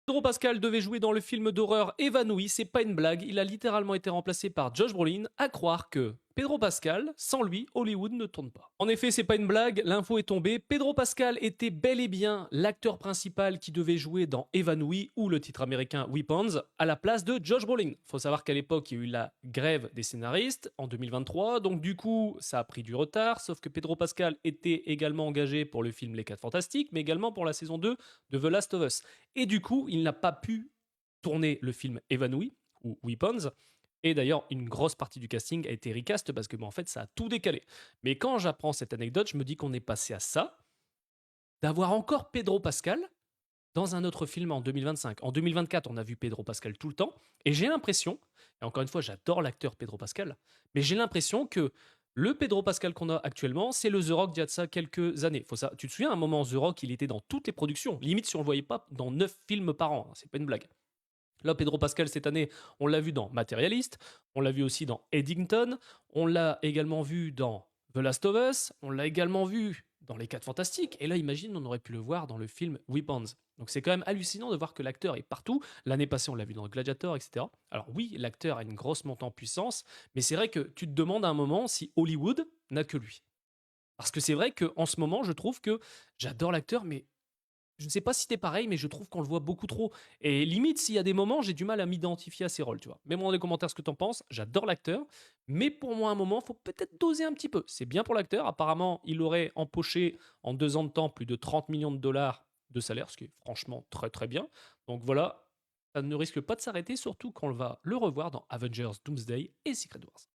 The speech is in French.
Pedro Pascal devait jouer dans le film d'horreur Évanoui, c'est pas une blague, il a littéralement été remplacé par Josh Brolin, à croire que Pedro Pascal, sans lui, Hollywood ne tourne pas. En effet, c'est pas une blague, l'info est tombée, Pedro Pascal était bel et bien l'acteur principal qui devait jouer dans Évanoui, ou le titre américain Weapons, à la place de Josh Brolin. Faut savoir qu'à l'époque, il y a eu la grève des scénaristes, en 2023, donc du coup, ça a pris du retard, sauf que Pedro Pascal était également engagé pour le film Les 4 Fantastiques, mais également pour la saison 2 de The Last of Us. Et du coup, il n'a pas pu tourner le film Évanoui, ou Weapons, et d'ailleurs, une grosse partie du casting a été recast parce que, en fait, ça a tout décalé. Mais quand j'apprends cette anecdote, je me dis qu'on est passé à ça, d'avoir encore Pedro Pascal dans un autre film en 2025. En 2024, on a vu Pedro Pascal tout le temps, et j'ai l'impression, et encore une fois, j'adore l'acteur Pedro Pascal, mais j'ai l'impression que le Pedro Pascal qu'on a actuellement, c'est le The Rock d'il y a de ça quelques années. Tu te souviens, à un moment, The Rock, il était dans toutes les productions. Limite, si on le voyait pas, dans 9 films par an. C'est pas une blague. Là, Pedro Pascal, cette année, on l'a vu dans Materialist, on l'a vu aussi dans Eddington, on l'a également vu dans The Last of Us, on l'a également vu dans Les 4 Fantastiques, et là, imagine, on aurait pu le voir dans le film Weapons. Donc c'est quand même hallucinant de voir que l'acteur est partout. L'année passée, on l'a vu dans Gladiator, etc. Alors oui, l'acteur a une grosse montée en puissance, mais c'est vrai que tu te demandes à un moment si Hollywood n'a que lui. Parce que c'est vrai qu'en ce moment, je trouve que j'adore l'acteur, mais je ne sais pas si t'es pareil, mais je trouve qu'on le voit beaucoup trop. Et limite, s'il y a des moments, j'ai du mal à m'identifier à ses rôles, tu vois. Mets-moi dans les commentaires ce que t'en penses. J'adore l'acteur, mais pour moi, à un moment, faut peut-être doser un petit peu. C'est bien pour l'acteur. Apparemment, il aurait empoché en 2 ans de temps plus de 30 millions de dollars de salaire, ce qui est franchement très très bien. Donc voilà, ça ne risque pas de s'arrêter, surtout quand on va le revoir dans Avengers Doomsday et Secret Wars.